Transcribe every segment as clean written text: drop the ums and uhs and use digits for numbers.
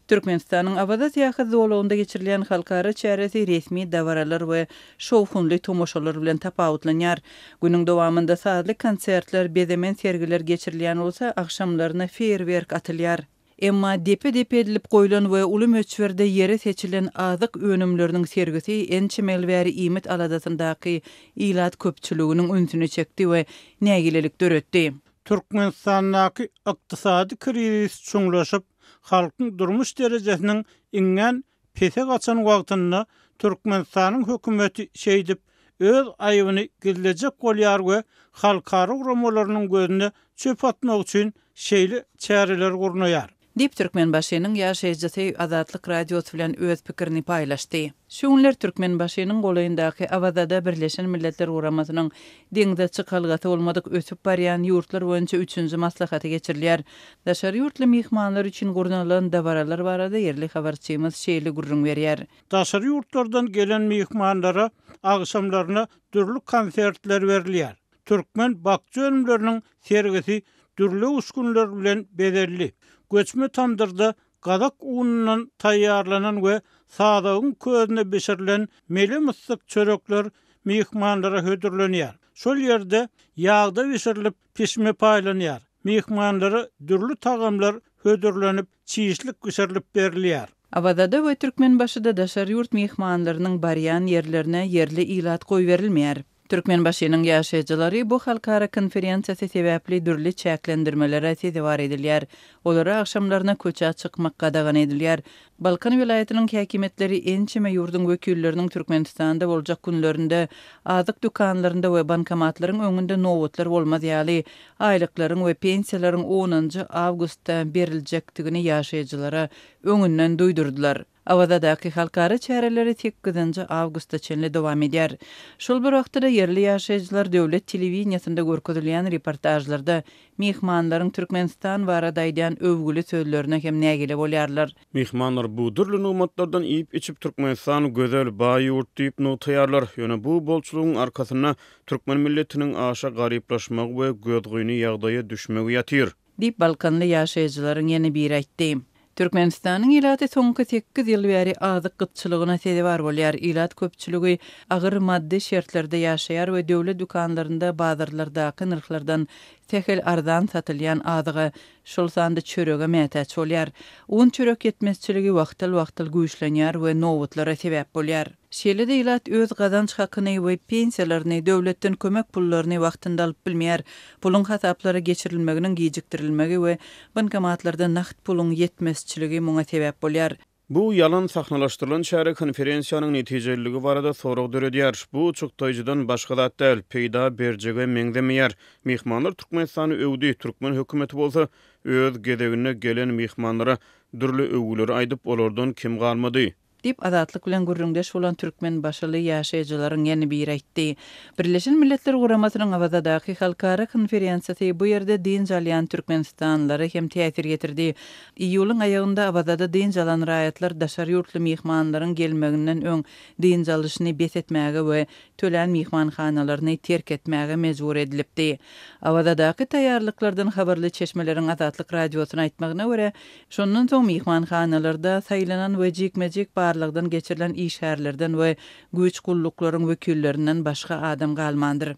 Türkmenistan'ın Abadat ýaky zowlugynda geçirilen halkara çäresi resmi dawaralar we şowhunly tomoşalar bilen tapawutlanýar. Günüň dowamında saatly konsertler, bezemen sergiler geçirilýän bolsa, akşamlaryna feýerwerk atylýar. Emma depe edilip goýulan we uly möçberde ýere seçilen azyk önümleriniň sergisi en çemel bäri iýmet aladatyndaky ilat köpçüliginiň ünsüni çekdi we nägilelik döretdi. Türkmenistandaky ykdysady krizis çuňlaşyp, halkyň durmuş derejesiniň iňňen pese gaçan wagtynda Türkmenistanyň hökümeti şeýdip öz aýybyny gizlejek bolýar we halkara uramalarynyň gözüne çöp atmak üçin şeýle çäreler gurnaýar. Dip Türkmenbaşynyň ýaşaýjysy Azatlyk radiosu bilen öz pikirini paýlaşdy. Şu günler Türkmenbaşynyň golayyndaky Abazada Birleşen Milletler Uramasynyň deňde çykalgaty bolmadyk ösüp barýan ýurtlar boýunça 3-nji maslahaty geçirilýär. Daşary ýurtly mehmanlar üçin gurnalan dawaralar barada ýerli habarçymyz şeýle gurrun berýär. Daşary ýurtlardan gelen mehmanlara agşamlaryna türlü konsertler berilýär. Türkmen bakçy önümleriniň sergisi türlü uskunlar bilen bedelli. Göçme tandyrda gadak unundan taýýarlanan we sadagyň közüne bişirilen meli myssyk çörekler mehmanlara hödürlenýär. Şol ýerde ýagda bişirilip pişme paýlanýar. Mehmanlara dürlü tagamlar hödürlenip çiýişlik bişirilip berilýär. Abazada we Türkmenbaşyda daşary ýurt mehmanlarynyň barýan ýerlerine ýerli ilat goýberilmeýär. Türkmenbaşynyň ýaşaýjylary bu halkara konferensiýasy sebäpli dürli çäklendirmelere etibar edilýär. Olara akşamlaryna köçe çykmak gadagan edilýär. Balkan vilayatynyň häkimetleri ençeme ýurdun wekilleriniň Türkmenistanda boljak günlerinde azyk dükanlarynda we bankomatlaryň öňünde nowatlar bolmaz ýaly aýlyklaryň we pensiýalaryň 10-njy awgustda berilejekdigini ýaşaýjylara öňünden duýdurdylar. Abazadaky halkara çäreleri 8-nji awgustda çenli dowam edýär. Şol bir wagtda ýerli ýaşaýjylar döwlet telewiziýasynda görkezilýän reportajlarda mehmanlaryň Türkmenistan barada aýdan övgüli sözlerine hem nägile bolýarlar. Mehmanlar bu dürli numatlardan iýip içip Türkmenistan gözel baý ýurt diýip notaýarlar. Ýöne bu bolçulugyň arkasyna türkmen milletiniň aşa garyplaşmagy we gözgüýni ýagdaýa düşmegi ýatyr. Dip Balkanly ýaşaýjylaryň ýene bir aýtdy. Türkmenistanyň ilaty soňky 8 ýyl bäri azyk gytçylygyna sebäp bolýar. Ilat köpçüligi agyr maddi şertlerde ýaşaýar we döwlet dükanlarynda bazarlardaky nyrklardan tehel arzan satylýan azygy şol sanda çörege mätäç bolýar. Un çörek yetmezçiligi wagtyl güýçlenýär we nowatlara sebäp bolýar. Şeýle-de ilat öz gazanç hakyny we pensiýalaryny döwletden kömek pullaryny wagtynda alyp bilmeýär. Pulun hasaplary geçirilmeginiň gijikdirilmegi we bankomatlarda naqd pulun yetmezçiligi muňa sebäp bolýar. Bu yalan sahnalaştırılan şäher konferensiýanyň netijeligi barada sorag döredýär. Bu çykdaýjydan başga zat däl, peýda berjege meňdemeýär. Mehmanlar Türkmenistany öwdi, türkmen hökümeti bolsa öz gedegine gelen mehmanlara dürli öwgüleri aýdyp olardan kim galmady? Dip Azatlyk bilen gurrundeş bolan türkmen başyly ýaşaýjylaryň ýene bir aýtdy. Birleşen Milletler Uramasynyň Abazadaky halkara konferensiýasy bu ýerde din jalyan türkmenistanlary hem täsir getirdi. Iýulyň aýagynda Abazada din jalan raýatlar daşary ýurtly mehmanlaryň gelmeginden öň din jalyşyny besetmäge we tölen mehmanhanalaryny terk etmäge mejbur edilipdi. Abazadaky taýýarlyklardan habarly çeşmeleriň Azatlyk radiosyna aýtmagyna görä, şondan soň mehmanhanalarda saýlanan we jikmejik barlygdan geçirilen işärlerden we güýç gulluklaryň wekillerinden başga adam galmandyr.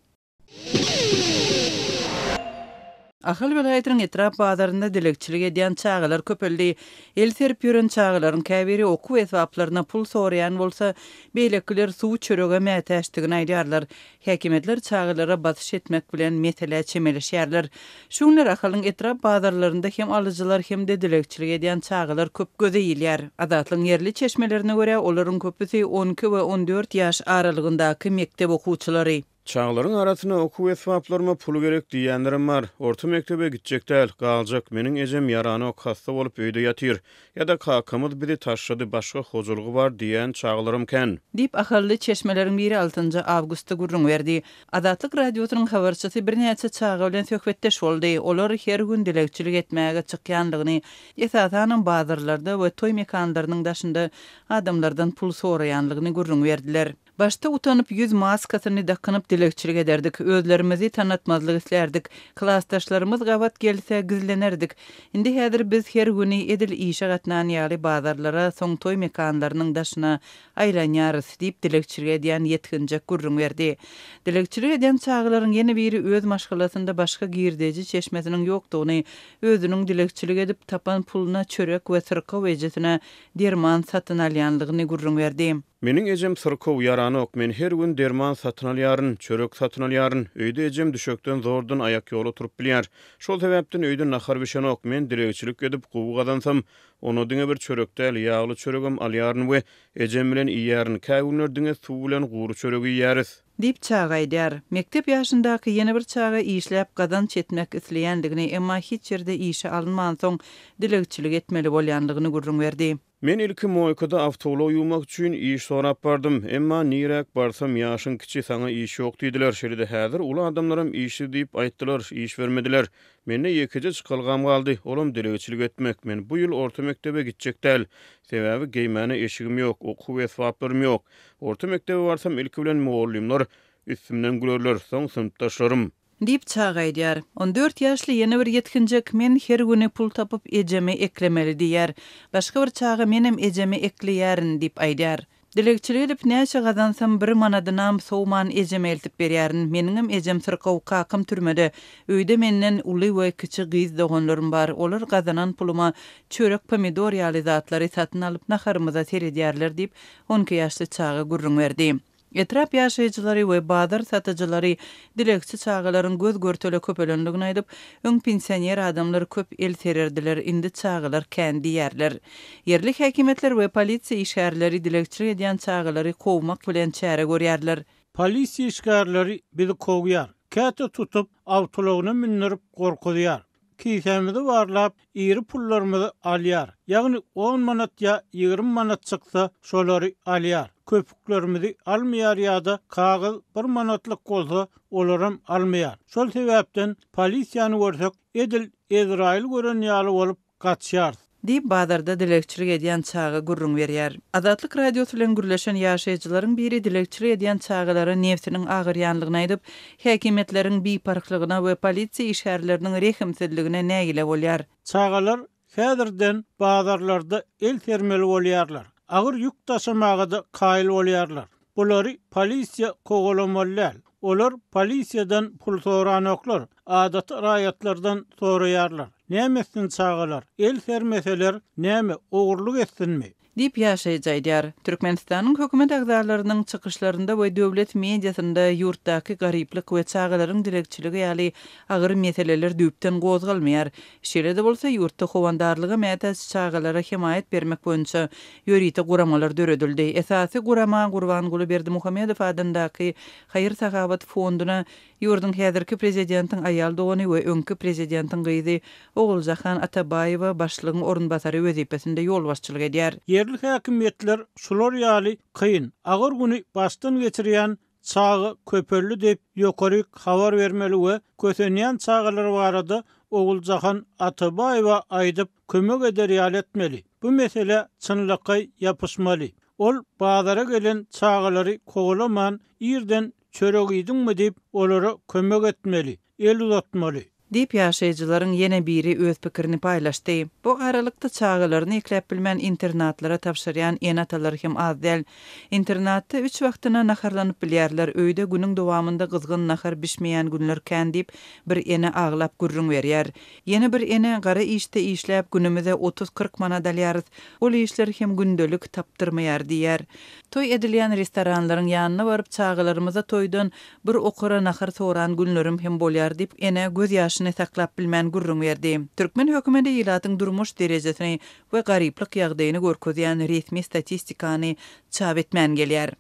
Ahal vilayatynyň etrap bazarynda dilekçilik edýän çağalar köpeldi. El serip ýören çağalaryň käbiri oku esbaplaryna pul soraýan bolsa, beýlekler suw çörege mätäçdigini aýdýarlar. Häkimetler çağalara batyş etmek bilen mesele çemeleşýärler. Şu günler ahalyň etrap bazarlarynda hem alyjylar hem de dilekçilik edýän çağalar köp göze ýylýar. Azatlyň yerli çeşmelerine görä olaryň köpüsi 12 we 14 ýaş aralygyndaky mektep okuwçylary. Çağlaryň arasyna okuw esbaplaryma pul gerek diýenlerim bar. Orta mektebe gitjek däl, galjak. Meniň ejem ýarany okassa bolup öýde ýatyr. Ýa-da kakamyz biri taşşady, başga hojulygy bar diýen çağlarym ken. Dip ahally çeşmeleriň biri 6-njy awgustda gurrun berdi. Azatlyk radiosynyň habarçysy bir näçe çağa bilen söhbetdeş boldy. Olar her gün dilekçilik etmäge çykýanlygyny, esasanyň bazarlarda we toý mekanlarynyň daşynda adamlardan pul soraýanlygyny gurrun berdiler. Başta utanıp yüz maskasyny dakanyp dilekçilik ederdik. Özlerimizi tanıtmazlyk islerdik. Klassdaşlarymyz gabat gelse gizlenerdik. Indi häzir biz her güni edil işe gatnan ýaly bazarlara, soň toý mekanlarynyň daşyna aýlanýarys diýip dilekçilik edýän ýetkinjek gurrun berdi. Dilekçilik edýän çağlaryň ýene biri öz maşgalasynda başga girdeji çeşmesiniň ýokdugyny, özüniň dilekçilik edip tapan puluna çörek we syrka wejetine derman satyn alýanlygyny gurrun berdi. Meniň ejem syrkow ýarany ok, men her gün derman satyn alýaryn, çörek satyn alýaryn. Öýde ejem düşökden zordan ayak ýoly turup bilýär. Şol sebäpden öýde nahar bişen ok, men dilekçilik edip gowy gazansam, onu diňe bir çörekde ýagly çöregim alýaryn we ejem bilen iýäryn. Kägünler diňe suw bilen gury çöregi ýäris. Dip çağaýdar. Mektep ýaşyndaky ýene bir çaga işläp gazan çetmek isleýändigini, emma hiç ýerde işe alınman soň dilekçilik etmeli bolýandygyny gurrun berdi. Men ilki moýkada awtogly ýumak üçin iş sorap bardym, emma nirek barsam ýaşyň kiçi saňa iş ýok diýdiler. Şeýle häzir ula adamlarym işi diýip aýtdylar, iş bermediler. Menne ýekije çykylgam galdy. Olam dilekçilik etmek. Men bu ýyl orta mektebe gitjek däl. Sebäbi geýmäne eşigim ýok, okuw esbaplarym ýok. Orta mektebe barsam ilki bilen mugallimler üstümden gülerler, soň sınıpdaşlarym. Dip çağaýdar. 14 ýaşly ýene bir ýetkinjek men her güni pul tapyp ejeme eklemeli diýär. Başga bir çaga menem ejeme ekleýärin diýip aýdar. Dilekçilik edip näçe gazansam 1 manadynam sowman ejeme eltip berýärin. Meniňem ejem syrkaw kakym türmede. Öýde menden uly we kiçi gyz doganlarym bar. Olar gazanan puluma çörek pomidor ýaly zatlary satyn alyp naharymyza seredýärler diýip 12 ýaşly çaga gurrun berdi. Etrap ýaşaýjylary we bazar satyjylary dilekçi çağalaryň göz görtele köpelenligini aýdyp, öň pensioner adamlar köp el sererdiler, indi çağalar kendi ýerler. Yerlik häkimetler we polisiýa işgärleri dilekçilik edýän çağalary kowmak bilen çäre görýärler. Polisiýa işgärleri bizi kowýar. Käte tutup awtolagyna mindirip gorkudýar. Kisemizi barlap, iri pullarymyzy alýar. Ýagny 10 manat ýa 20 manat çyksa, şolary alýar. Köpüklerimizi almaýar ýa-da kagaz 1 manatlyk bolsa, olaram almaýar. Şol sebäpden polisiýany görsek, edil Ezrail gören ýaly bolup gaçýar. Diýip bazarda dilekçilik edýän çaga gurrun berýär. Azatlyk radiosu bilen gürleşen ýaşaýjylaryň biri dilekçilik edýän çagalary nefsiniň agyrýanlygyny aýdyp, häkimetleriň biparklygyna we polisiýa işgärleriniň rehimsizligine nägile bolýar. Çagalar häzirden bazarlarda el sermeli bolýarlar. Agyr ýük taşymagda kaýyl bolýarlar. Bulary polisiýa kogalamaly. Olar polisiýadan pul soranoklar, adat raýatlardan soraýarlar. Nämesin çagalar, el sermeseler, näme ogurlyk etsinmi? Dip ýaşaýjylar. Türkmenistanyň hökümet agzarlarynyň çykyşlarynda we döwlet mediasynda ýurtdaky garyplyk we çagalaryň dilekçiligi ýaly agyr meseleler düýpden gozgalmaýar. Şeýle-de bolsa ýurtda howandarlyga mätäs çagalara himayet bermek boýunça ýöriti guramalar döredildi. Esasy gurama Gurbanguly Berdimuhammedow adyndaky Haýyr Sagabat fonduna ýurdun häzirki prezidentiň aýal dogany we öňkü prezidentiň gyzy Oguljahan Atabaýewa başlygyň orunbasary wezipesinde ýolbaşçylyk edýär. Yerli häkimetler şular ýaly kıyın, agyr güni başdan geçirýän çağı köpörlü diýip ýokary habar bermeli we kösenýän çağalar barada Oguljahan Atabaýewa aýdyp kömek eder etmeli. Bu mesele çynlykka ýapyşmaly. Ol bazara gelen çağalary kogulaman ýerden çöregiýdiňmi diýip olara kömek etmeli, el uzatmaly. Dip ýaşaýjylaryň ýene biri öz pikirini paýlaşdy. Bu aralykda çağalaryny ekläp bilmän internatlara tapşyrýan enatalar hem az däl. Internatda 3 wagtyna naharlanyp bilýärler. Öýde günüň dowamında gyzgyn nahar bişmeýän günler kän diýip bir ene aglap gurrun berýär. Ýene bir ene gara işte işläp günümize 30-40 manat alýarys. Ol işler hem gündelik tapdyrmaýar diýär. Toy edilýän restoranlaryň ýanyna baryp çağalarymyza toýdan bir okura nahar soran günlerim hem bolýar diýip ene göz ýaşyny saklap bilmän gurrun berdi. Türkmen hökümeti ýylatyň durmuş derejesini we garyplyk ýagdaýyny görkezýän resmi statistikany çap etmän gelýär.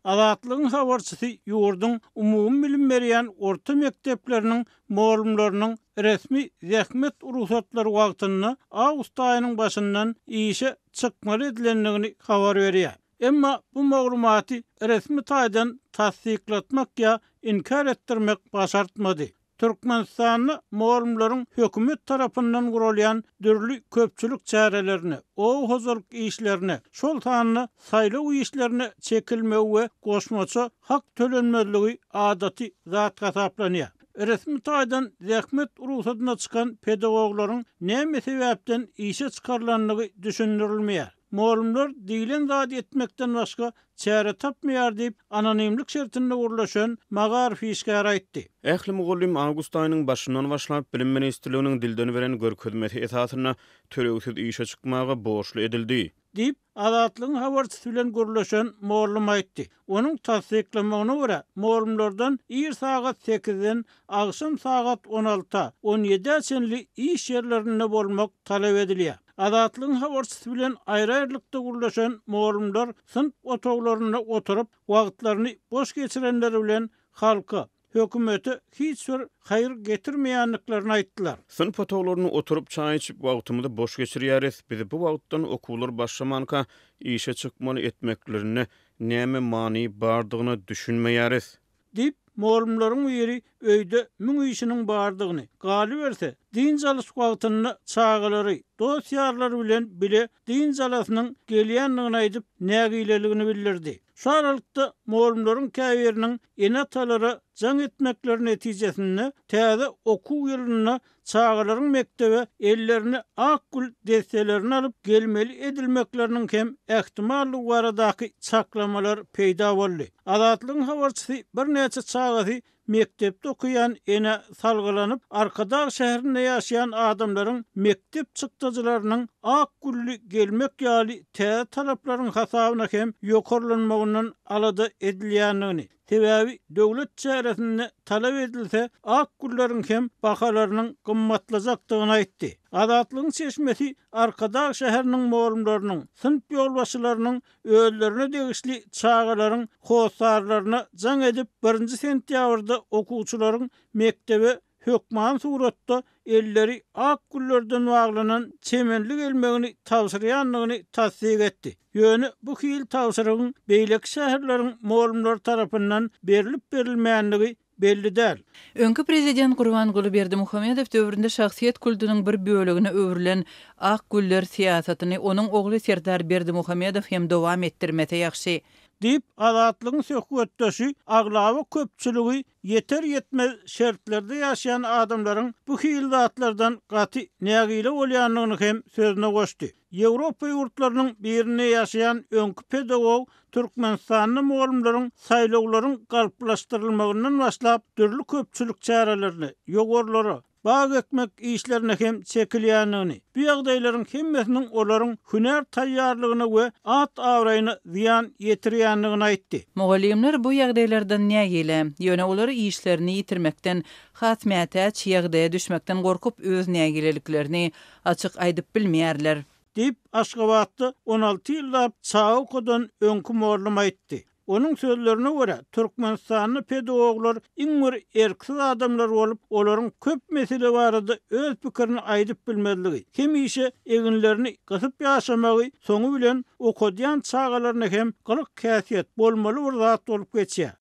Azatlygyň habarçysy ýurdun umumy bilim berýän orta mekdepleriniň mugallimläriniň resmi zähmet ruhsatlary wagtyny awgust aýynyň başyndan işe çykmaly edilenligini habar berýär. Emma bu maglumaty resmi taýdan tasdiklatmak ýa inkar etdirmek başartmady. Türkmenistan'ı muğulumların hökümet tarafından kurulyan dürlü köpçülük çarelerini, o hozurluk işlerini, şol tanını saylı işlerini çekilmeyi ve koşmaça hak tölenmezliği adati zat kataplanıyor. Resmi taýdan zähmet ruhsatyna çykan pedagoglaryň näme sebäpden işe çykarlanlygy düşündirilmeýär. Muğulumlar diýilen zat etmekden başga çäre tapmaýar diýip anonimlik şertinde urlaşan Magar Fişkär aýtdy. Ähli mugallim awgust aýynyň başyndan başlap bilim ministrliginiň dilden beren görkezmesi esasyna töregsiz işe çykmagy borçly edildi. Dip azatlygyň habarçysy bilen gürleşen muğullum aýtdy. Onuň tasdiklamagyna görä muğullumlardan ir sagat 8-den agşam sagat 16-17 çenli iş yerlerinde bolmak talep edilýär. Azatlygyň habarçysy bilen aýry-aýrylykda gürleşen muğullumlar sınıf otoglaryna oturup wagtlaryny boş geçirenler bilen halka hökümeti hiç bir hayır getirmeýänliklaryny aýtdylar. Sınıf otoglaryna oturup çay içip wagtymyzy boş geçirýäris. Biz bu wagtdan okullar başlamanka işe çykmaly etmeklerini näme many bardygyny düşünmeýäris. Dip muğullumlaryň biri öýde müň işiniň bardygyny, galy berse, din çalyş wagtyny çağalary, dosýarlary bilen bile din çalasynyň gelýänligini aýdyp nägileligini bildirdi. Şu aralykda muğullumlaryň käbiriniň enatalary jaň etmekleri netijesinde täze okuw ýylyna çağalaryň mektebe ellerini akgül destelerini alıp gelmeli edilmeklerinin hem ehtimally baradaky çaklamalar peýda boldy. Azatlygyň habarçysy bir näçe çağaty mektepde okuyan ene salgylanyp arkadaş şäherinde ýaşayan adamlaryň mektep çykdyjylarynyň akgülli gelmek ýaly täze talaplaryň hasabyna hem ýokarlanmagyndan alada edilýänligini, sebäbi döwlet çäresinde talep edilse akgülleriň hem bahalarynyň gymmatlajakdygyny aýtdy. Azatlygyň çeşmesi arkadaş şäheriniň muğullumlarynyň, sınıf ýolbaşçylarynyň öýlerine degişli çağalaryň hosarlaryna jaň edip 1-nji sentýabrda okuwçylaryň mektebe hökman suratda elleri ak güllerden baglanan çemenlik elmegini tawsyrýanlygyny tasdik etdi. Ýöne bu hil tawsyrygyň beýleki şäherleriň muğullumlar tarapyndan berilip berilmeýänligi belli däl. Öňkü prezident Gurbanguly Berdimuhammedow döwründe şahsiýet kultunyň bir bölegine öwrilen ak güller siýasatyny onuň ogly Serdar Berdimuhammedow hem dowam etdirmese ýaxşy. Dip azatlygyň söhbetdeşi aglawy köpçüligi yeter yetmez şertlerde ýaşayan adamlaryň bu hil zatlardan gaty nägile bolýanlygyny hem sözüne goşdy. Ýewropa ýurtlarynyň birine ýaşayan öňkü pedagog Türkmenistanyň muğullumlaryň saýlawlaryň galplaşdyrylmagyndan başlap dürli köpçülik çärelerini, ýogorlary, bag ekmek işlerine hem çekilýänligini, bu ýagdaýlaryň hemmesiniň olaryň hüner taýýarlygyna we at awraýyna ziýan ýetirýänligini aýtdy. Mugallimler bu ýagdaýlardan nägile, ýöne olary işlerini ýitirmekden, hatmiýata ýagdaýa düşmekden gorkup öz nägileliklerini açyk aýdyp bilmeýärler. Dip Aşgabatda 16 ýyllap çağ okudan öňkü muğullum aýtdy. Onun sözlerine göre Türkmenistanlı pedagoglar iňmir erksiz adamlar olup olaryň köp mesele barada öz pikirini aýdyp bilmezligi, hem işe eginlerini gasyp ýaşamagy, soňu bilen okudyan çağalaryna hem gylyk käsiýet bolmaly bir zat bolup geçýär.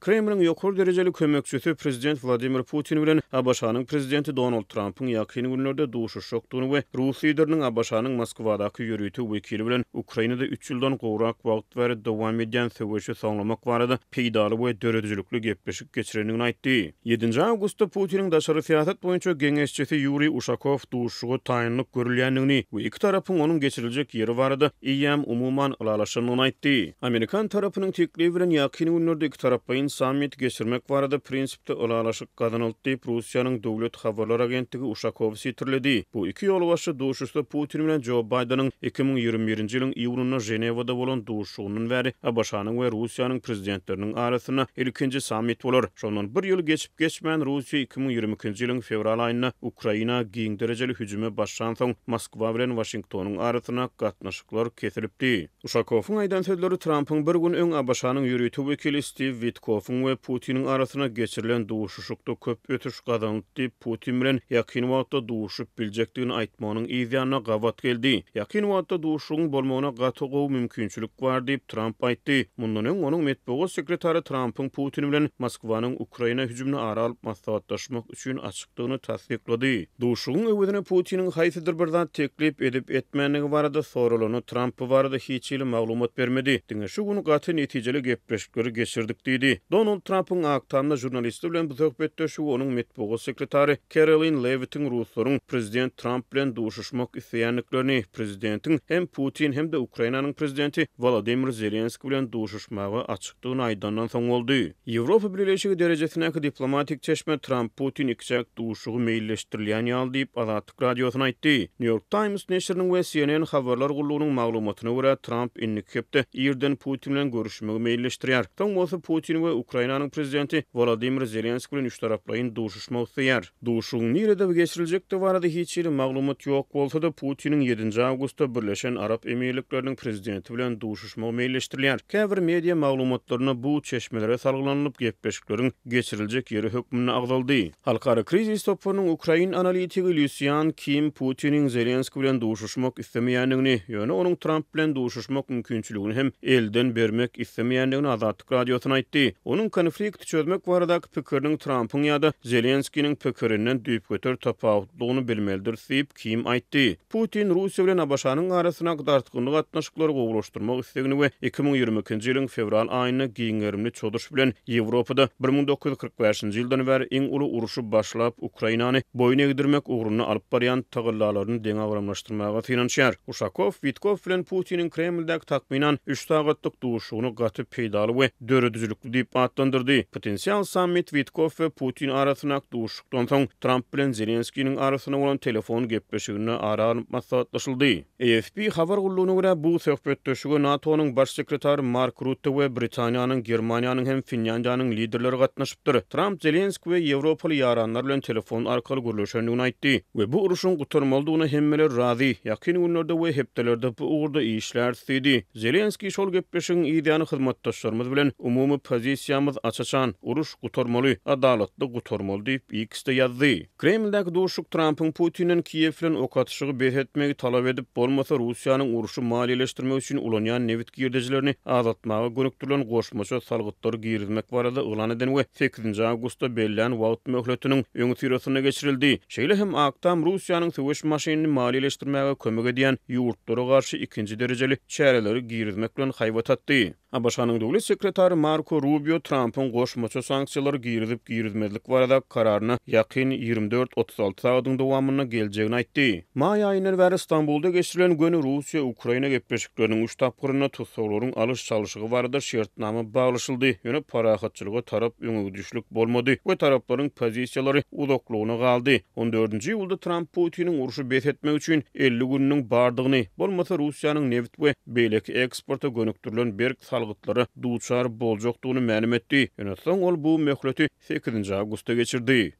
Kremlin ýokary derejeli kömekçisi prezident Vladimir Putin bilen ABŞ-nyň prezidenti Donald Trump'yň ýakyn günlerde duşuşokdugyny we Rus lideriniň ABŞ-nyň Moskwadaky ýörüti wekili bilen Ukrainada 3 ýyldan gowrak wagt bäri dowam edýän söwüşi soňlamak barada peýdaly we döredijlikli gepleşik geçirenligini aýtdy. 7 awgustda Putiniň daşary siýasat boýunça geňeşçisi Yuriy Ushakov duşugy taýynlyk görülýänligini we iki tarapyň onuň geçiriljek ýeri barada iýem umuman ılalaşanyny aýtdy. Amerikan tarapynyň teklifi bilen ýakyn günlerde iki tarap sammit geçirmek barada prinsipde ılalaşyk gazanyldy diýip Russiýanyň döwlet habarlar agentligi Ushakow sitirledi. Bu iki ýolbaşçy duşuşda Putin bilen Joe Bidenyň 2021-nji ýylyň iýulunda Jenewada bolan duşugynyň bäri ABŞ-nyň we Russiýanyň prezidentleriniň arasyna ilkinji sammit bolar. Şondan bir ýyl geçip geçmän Russiýa 2022-nji ýylyň fevral aýyna Ukraina giň derejeli hüjüme başlan soň Moskwa bilen Washingtonyň arasyna gatnaşyklar kesilipdi. Ushakowyň aýdan sözleri Trumpyň bir gün öň ABŞ-nyň ýörüti wekili Steve Witkoff Lavrov'un ve Putin'in arasına geçirilen duşuşukda köp ötüş kazanıp Putin bilen yakın wagtda duşup biljekdigini aýtmagynyň izýanyna gawat geldi. Yakın wagtda duşugyň bolmagyna gaty mümkinçilik bar diýip Trump aýtdy. Mundan öň onuň metbuat sekretary Trump'yň Putin bilen Moskwanyň Ukraina hüjümine ara alyp maslahatlaşmak üçin açykdygyny tasdiklady. Duşugyň öwedine Putin'in haýsydyr bir zat teklip edip etmänligi barada sorulany Trump barada hiç ýyly maglumat bermedi. Diňe şu güni gaty netijeli gepleşikleri geçirdik diýdi. Donald Trump'yň aktamda jurnalistler bilen bu söhbetdeşigi onuň metbuat sekretary Caroline Levitt'in ruslaryň prezident Trump bilen duşuşmak isleýänliklerini prezidentiň hem Putin hem de Ukrainanyň prezidenti Volodymyr Zelenski bilen duşuşmagy açykdygyny aýdandan soň boldy. Ýewropa Birleşigi derejesindäki diplomatik çeşme Trump Putin ikişak duşugy meýilleşdirilýän ýaly diýip Azatlyk radiosyna aýtdy. New York Times neşriniň we CNN habarlar gullugynyň maglumatyna görä Trump innikepde ýerden Putin bilen görüşmegi meýilleşdirýär. Soň bolsa Putin we Ukrainanyň prezidenti Volodymyr Zelenski bilen üç taraplyň duşuşma isleýär. Duşugyň nerede geçiriljekdi barada hiç ýyly maglumat ýok bolsa da Putiniň 7 awgustda Birleşen Arap Emirlikleriniň prezidenti bilen duşuşmagy meýilleşdirilýär. Käbir media maglumatlaryna bu çeşmelere salgylanyp gepleşikleriň geçiriljek ýeri hökmüne agdaldy. Halkara krizis topunyň Ukrain analitigi Lucian Kim Putiniň Zelenski bilen duşuşmak islemeýändigini, ýöne onuň Trump bilen duşuşmak mümkinçiligini hem elden bermek islemeýändigini Azatlyk radiosyna aýtdy. Onuň konflikt çözmek baradaky pikiriniň Trump'yň ýa-da Zelenskiň pikirinden düýpgeter tapawutlygyny bilmelidir diýip Kim aýtdy. Putin Russiýa bilen Abaşanyň arasyna dartgynlyk gatnaşyklary gowulaşdyrmak islegini we 2022-nji ýylyň fevral aýyna giňerimli çoduş bilen Ýewropada 1945-nji ýyldan bäri iň uly uruşy başlap Ukrainany boýun egdirmek ugruna alyp barýan tagyrlalaryny deň awramlaşdyrmaga finansiýar. Ushakov, Witkov bilen Putiniň Kremldäki takminan 3 sagatlyk duşugyny gaty peýdaly we döredüzlükli diýip atlandyrdy. Potensial sammit Witkov we Putin arasyna duşukdan soň Trump bilen Zelenskiň arasyna bolan telefon gepleşigine ara alyp maslahatlaşyldy. AFP habar gullugyna görä bu söhbetdeşige NATO'nyň baş sekretary Mark Rutte we Britaniýanyň, Germaniýanyň hem Finlandiýanyň liderleri gatnaşypdyr. Trump Zelenski we Ýewropaly ýaranlar bilen telefon arkaly görüşendigini aýtdy we bu uruşyň gutarmaldygyna hemmeler razy. Ýakyn günlerde we hepdelerde bu ugurda işler diýdi. Zelenski şol gepleşigiň ideýany hyzmatdaşlarymyz bilen umumy pozisiýamyz açaçan, uruş gutarmaly, adalatly gutarmaly diýip X'de ýazdy. Kremldäki duşuk Trump'yň Putiniň Kiýew bilen ok atışygy beretmegi talap edip bolmasa Russiýanyň uruşy maliýeleşdirmek üçin ulanýan newit girdijilerini azatmaga gönükdirilen goşmaça salgytlary girizmek barada ılan eden we 8-nji awgustda bellän wagt möhletiniň öňü tirasyna geçirildi. Şeýle hem aktam Russiýanyň söwüş maşynyny maliýeleşdirmäge kömek edýän ýurtlara garşy 2-nji derejeli çäreleri girizmek bilen haýbat atdy. Abaşanyň döwlet sekretary Marco Rubio Trump'yň goşmaça sanksiýalary girizip-girizmezlik barada kararyna ýakyn 24-36 sagatyň dowamyna geljegini aýtdy. Maý aýynyň bäri Istanbulda geçirilen göni Russiýa-Ukraina gepleşikleriniň 3 tapgyryna tutsaglaryň alyş çalyşygy barada şertnama baglaşyldy. Ýöne parahatçylyga tarap öňe düşlük bolmady we taraplaryň pozisiýalary uzaklygyna galdy. 14-nji ýylda Trump Putiniň uruşy bethetmek üçin 50 günniň bardygyny, bolmasa Russiýanyň neft we beýleki eksporta gönükdirilen berk salgytlary duçar boljokdygyny ma'lum etdi. Ýöne soň ol bu möhleti 8-nji awgustda geçirdi.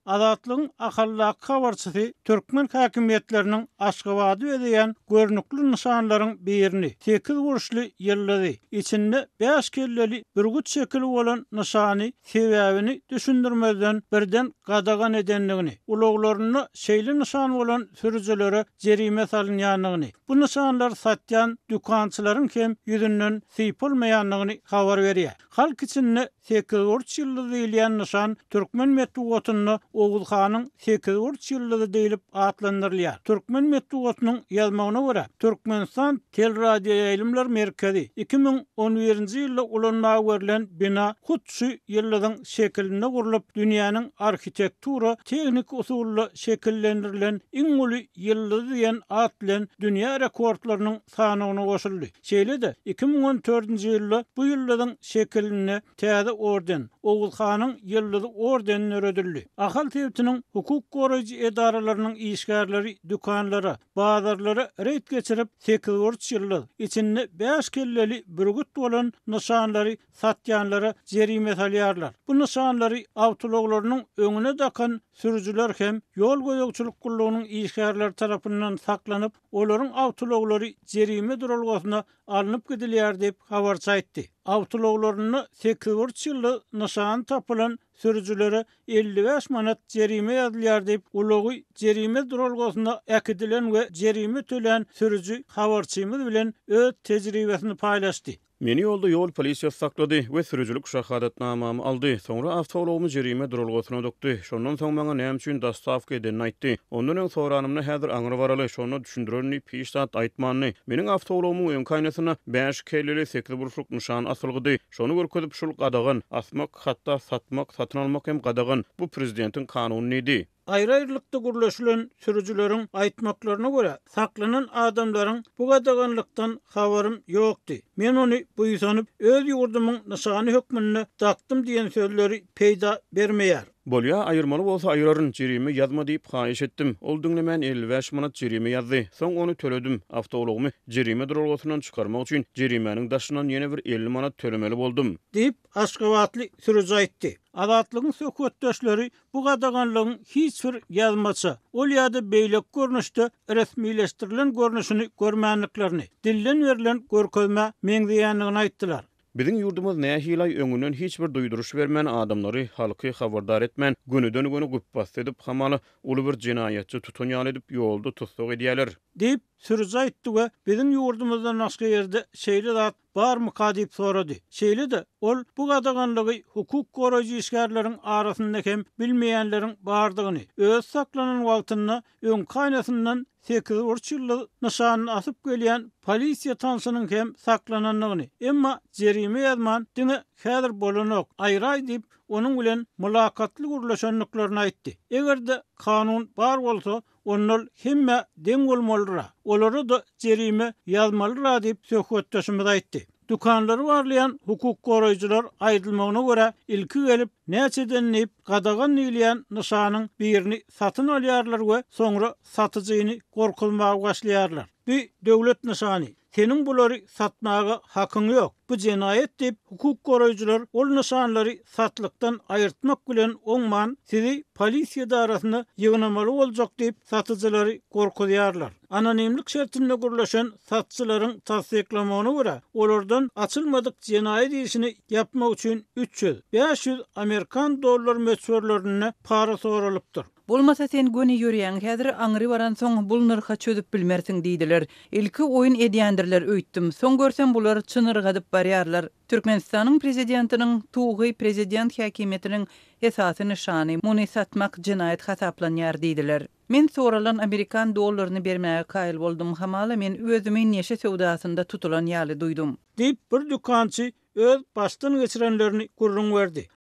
Azatlyň akallyk habarçysy Türkmen häkimetleriniň Aşgabatda ödeýän görnükli nişanlaryň birini 8 guruşly ýyllady. İçinde 5 kelleli bir güç şekili bolan nişany sebäbini düşündirmeden birden gadagan edenligini, ulaglaryny şeýle nişan bolan sürüjelere jerime salynýanlygyny, bu nişanlar satýan dükançylaryň hem ýüzünden sypylmaýanlygyny habar berýär. Halk içinde 8 guruşly diýilýän nişan Türkmen metbuatyny Oğuz Xanyň 8 guruşly diýilip atlandyrylýar. Türkmen metbuatynyň ýazmagyna görä, Türkmenistan Teleradio Ýaýlymlar Merkezi 2011-nji ýylda ulanmaga berilen bina hutçy ýyllygyň şekilinde gurulyp dünýäniň arhitektura teknik usuly şekillendirilen iň uly ýylly diýen at bilen dünýä rekordlarynyň sanagyna goşuldy. Şeýle-de 2014-nji ýylda bu ýyllygyň şekilini täze orden, Oğuz Xanyň ýyllyk ordenini öredildi. Ahal tebitiniň hukuk goraýjy edaralarynyň işgärleri dükanlara, bazarlara reýt geçirip 8 ýyllyk içinde 5 kelleli bürgüt bolan nişanlary satýanlara jerime salýarlar. Bu nişanlary awtologlarynyň öňüne dakan sürüjüler hem ýol goýugçylyk gullugynyň işgärleri tarapyndan saklanyp, olaryň awtologlary jerime duralgasyna alınıp gidilýär diýip habar çaýtdy. Awtologlaryny 8 ýyllyk nişan tapylan sürüjülere 55 manat jerime ýazylýar diýip ulogy jerime duralgasyna äkidilen we jerime tölen sürüjü habarçymyz bilen öz tejribesini paýlaşdy. Meni ýolda ýol polisiýasy saklady we sürüjülük şahadatnamamy aldy. Soňra awtologumy jerime duralgasyna dokdy. Şondan soň maňa näme üçin dastavka edenini aýtdy. Ondan öň soranymny häzir aňyry baraly, şonu düşündirenni piştat aýtmanny. Meniň awtologumyň öň kaýnasyna 5 kelleli 8 buruşluk nişan asylgydy. Şonu görkezip şul gadagan, asmak, hatda satmak, satyn almak hem gadagan. Bu prezidentiň kanuny idi. Aýry-aýrylykda gurlaşylan sürüjüleriň aýtmaklaryna görä, saklanan adamlaryň bu gadaganlykdan habarym ýokdy. Men ony buýsanyp öz ýurdumyň nişany hökmüne taktym diýen sözleri peýda bermeýär. Bolýa aýyrmaly bolsa aýraryn jerime ýazma diýip haýyş etdim. Ol diňlemän 55 manat jerime ýazdy. Soň ony töledim. Awtologumy jerime duralgasynyň çykarmak üçin jerimeniň daşyndan ýene bir 50 manat tölemeli boldum. Diýip Aşgabatly sürüjü aýtdy. Adatlygyň söhbetdeşleri bu gadaganlygyň hiç bir ýazmaça, ol ýa-da beýlek görnüşde resmileşdirilen görnüşini görmänliklerini, dillen verilen görkezme meňzeýänligini aýtdylar. Biziň ýurdumyz nähilay öňünden hiç bir duýduruş bermän adamlary halky habardar etmän, günüden güne güpbas edip hamaly uly bir jinayatçy tutunýan edip ýolda tutsak edýärler. Diýip sürüjü aýtdy we biziň ýurdumyzdan başga ýerde şeýle zat barmy diýip sorady. Şeýle de ol bu gadaganlygy hukuk goraýjy işgärleriň arasynda hem bilmeýänleriň bardygyny, öz saklanan wagtyna öň kaýnasyndan 8 ýyllyk nişany asyp gelýän polisiýa tansynyň hem saklananlygyny, emma jerime ýazman diňe häzir bolanok aýray diýip onuň bilen mülakatly gurlaşanlyklaryny aýtdy. Egerde kanun bar bolsa, onlar hemme deň bolmalyra. Olary da jerime ýazmalyra diýip söhbetdeşimiz aýtdy. Dukanlary barlayan hukuk goraýjylar aýdylmagyna görä ilki gelip näçeden nip gadagan ýylýan nişanyň birini satyn alýarlar we soňra satyjyny gorkulmaga başlaýarlar. Bu döwlet nişany. Senin bulary satmaga hakyň ýok. Bu jinayet diýip hukuk goraýjylar ol nişanlary satlykdan aýyrtmak bilen oňman sizi polisiýa darasyna ýygnamaly boljak diýip satyjylary gorkudýarlar. Anonimlik şertinde gurlaşan satçylaryň tasdiklamagyna görä, olardan açylmadyk jinayet işini yapmak üçin 300-500 Amerikan dollar möçberlerine para soralypdyr. Bolmasa sen göni ýürýän, häzir aňry baran soň bul nyrha çözüp bilmersiň diýdiler. Ilki oýun edýändirler öýtdim. Soň görsem bular çynyrgadyp barýarlar. Türkmenistanyň prezidentiniň tuğy prezident häkimetiniň esasy nişany muny satmak jinayet hasaplanýar diýdiler. Men soralan Amerikan dollaryny bermäge kaýyl boldum. Hamala men özümi neşe sowdasynda tutulan ýaly duýdum. Diýip bir dükançy öz baştan geçirenlerini gurrun verdi.